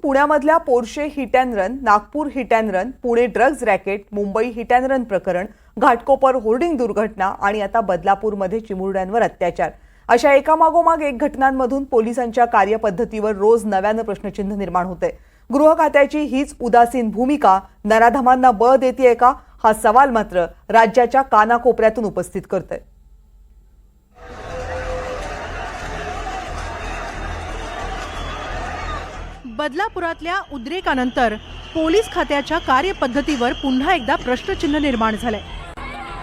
पुण्यामधल्या Porsche hit and run, Nagpur hit and run, Pune drugs racket, Mumbai hit and run प्रकरण, Ghatkopar hoarding दुर्घटना आणि आता बदलापूरमध्ये चिमुरड्यांवर अत्याचार अशा एकामागोमाग एक घटनांमधून पोलिसांच्या कार्यपद्धतीवर रोज नव्यानं प्रश्नचिन्ह निर्माण होते। गृह खात्याची हीच उदासीन भूमिका नराधमांना बळ देतेय का, हा सवाल मात्र राज्याच्या कानाकोपऱ्यातून उपस्थित करतोय। बदलापुरातल्या उद्रेकानंतर पोलीस खात्याच्या कार्यपद्धतीवर पुन्हा एकदा प्रश्नचिन्ह निर्माण झालंय।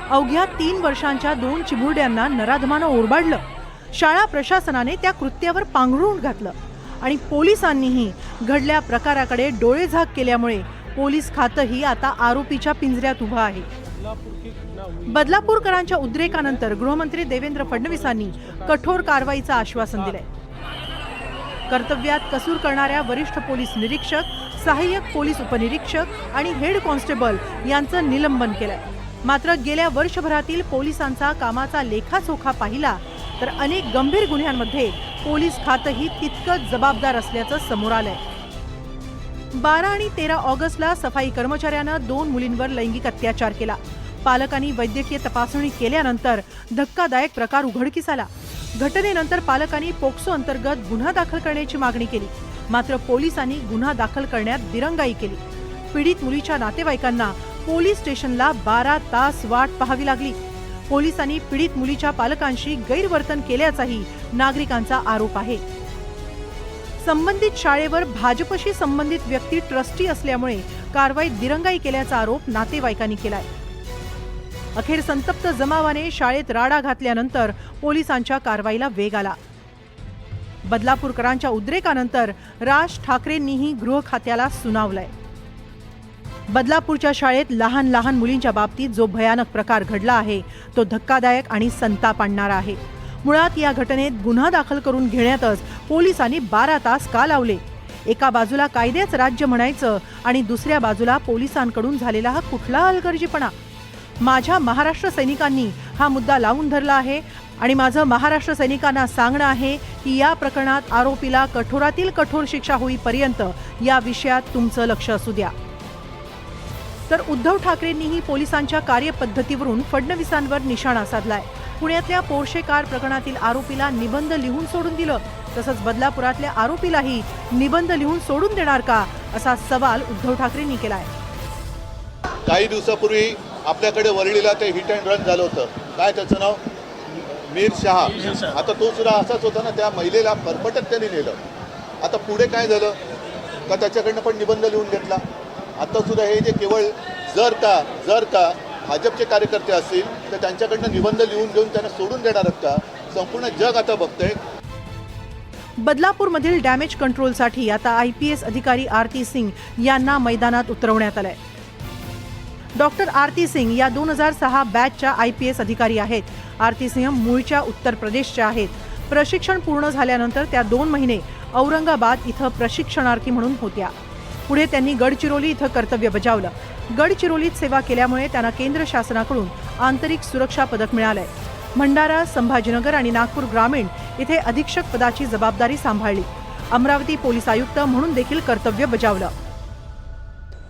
अवघ्या 3 वर्षांच्या 2 चिमुरड्यांना नराधमानं ओरबाडलं। शाळा प्रशासनाने त्या कृत्यावर पांघरून घातलं आणि पोलिसांनीही घडल्या प्रकाराकडे डोळेझाक केल्यामुळे पोलीस खातंही आता आरोपीच्या पिंजऱ्यात उभं आहे। बदलापूरकरांच्या उद्रेकानंतर गृहमंत्री देवेंद्र फडणवीसांनी कठोर कारवाईचं आश्वासन दिलंय। कर्तव्यात कसूर करणाऱ्या वरिष्ठ पोलीस निरीक्षक, सहाय्यक पोलीस उपनिरीक्षक आणि हेड कॉन्स्टेबल यांचं निलंबन केलंय। मात्र गेल्या वर्षभरातील पोलिसांचा कामाचा लेखाजोखा पाहिला तर अनेक गंभीर गुन्ह्यांमध्ये पोलीस खातंही तितकंच जबाबदार असल्याचं समोर आलंय। 12 आणि 13 ऑगस्टला सफाई कर्मचाऱ्यानं 2 मुलींवर लैंगिक अत्याचार केला। पालकांनी वैद्यकीय तपासणी केल्यानंतर धक्कादायक प्रकार उघडकीस आला। घटनेनंतर पालकांनी पोक्सो अंतर्गत गुन्हा दाखल करण्याची मागणी केली, मात्र पोलिसांनी गुन्हा दाखल करण्यात दिरंगाई केली। पीडित मुलीच्या नातेवाईकांना पोलीस स्टेशनला 12 तास वाट पाहावी लागली। पोलिसांनी पीडित मुलीच्या पालकांशी गैरवर्तन केल्याचाही नागरिकांचा आरोप आहे। संबंधित शाळेवर भाजपशी संबंधित व्यक्ती ट्रस्टी असल्यामुळे कारवाईत दिरंगाई केल्याचा आरोप नातेवाईकांनी केलाय। अखेर संतप्त जमावाने शाळेत राडा घातल्यानंतर पोलिसांच्या कारवाईला वेग आला। बदलापूरकरांच्या उद्रेकानंतर राज ठाकरेंनीही गृह खात्याला सुनावलंय। बदलापूरच्या शाळेत लहान मुलींच्या बाबतीत जो भयानक प्रकार घडला आहे तो धक्कादायक आणि संताप आणणारा आहे। मुळात या घटनेत गुन्हा दाखल करून घेण्यातच पोलिसांनी 12 तास का लावले। एका बाजूला कायद्याचं राज्य म्हणायचं आणि दुसऱ्या बाजूला पोलिसांकडून झालेला हा कुठला हलगर्जीपणा। माझ्या महाराष्ट्र सैनिकांनी हा मुद्दा लावून धरला आहे आणि माझं महाराष्ट्र सैनिकांना सांगणं आहे की या प्रकरणात आरोपीला कठोरातील कठोर शिक्षा होईपर्यंत या विषयात तुमचं लक्ष असू द्या। तर उद्धव ठाकरेंनीही पोलिसांच्या कार्यपद्धतीवरून फडणवीसांवर निशाणा साधलाय। पुण्यातल्या पोर्शे कार प्रकरणातील आरोपीला निबंध लिहून सोडून दिलं, तसंच बदलापुरातल्या आरोपीलाही निबंध लिहून सोडून देणार का, असा सवाल उद्धव ठाकरेंनी केलाय। काही दिवसापूर्वी आपल्याकडे वरळीला ते हिट अँड रन झालं होतं, काय त्याचं नाव, मीर शहा। आता तो सुद्धा असाच होता ना, त्या महिलेला परपटत त्यांनी नेलं। आता पुढे काय झालं का, त्याच्याकडनं पण निबंध लिहून घेतला। आता सुद्धा हे जे केवळ जर का भाजपचे कार्यकर्ते असतील तर त्यांच्याकडनं निबंध लिहून घेऊन त्यांना सोडून देणार का, संपूर्ण जग आता बघतंय। बदलापूरमधील डॅमेज कंट्रोलसाठी आता IPS अधिकारी आरती सिंग यांना मैदानात उतरवण्यात आलंय। डॉक्टर आरती सिंग या 2006 बॅचच्या IPS अधिकारी आहेत। आरती सिंह मूळच्या उत्तर प्रदेशच्या आहेत। प्रशिक्षण पूर्ण झाल्यानंतर त्या 2 महिने औरंगाबाद इथं प्रशिक्षणार्थी म्हणून होत्या। पुढे त्यांनी गडचिरोली इथं कर्तव्य बजावलं। गडचिरोलीत सेवा केल्यामुळे त्यांना केंद्र शासनाकडून आंतरिक सुरक्षा पदक मिळालंय। भंडारा, संभाजीनगर आणि नागपूर ग्रामीण इथे अधीक्षक पदाची जबाबदारी सांभाळली। अमरावती पोलीस आयुक्त म्हणून देखील कर्तव्य बजावलं।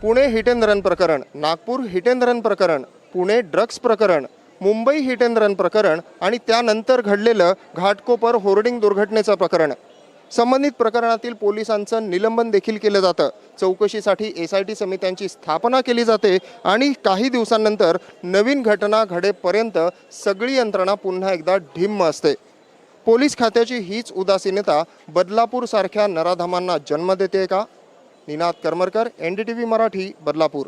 पुणे हिट अँड रन प्रकरण, नागपूर हिट अँड रन प्रकरण, पुणे ड्रग्ज प्रकरण, मुंबई हिट अँड रन प्रकरण आणि त्यानंतर घडलेलं घाटकोपर होर्डिंग दुर्घटनेचं प्रकरण, संबंधित प्रकरणातील पोलिसांचं निलंबन देखील केलं जातं। चौकशीसाठी SIT समित्यांची स्थापना केली जाते आणि काही दिवसांनंतर नवीन घटना घडेपर्यंत सगळी यंत्रणा पुन्हा एकदा ढिम्म असते। पोलीस खात्याची हीच उदासीनता बदलापूरसारख्या नराधमांना जन्म देते का? निनाद करमरकर, NDTV मराठी, बदलापूर।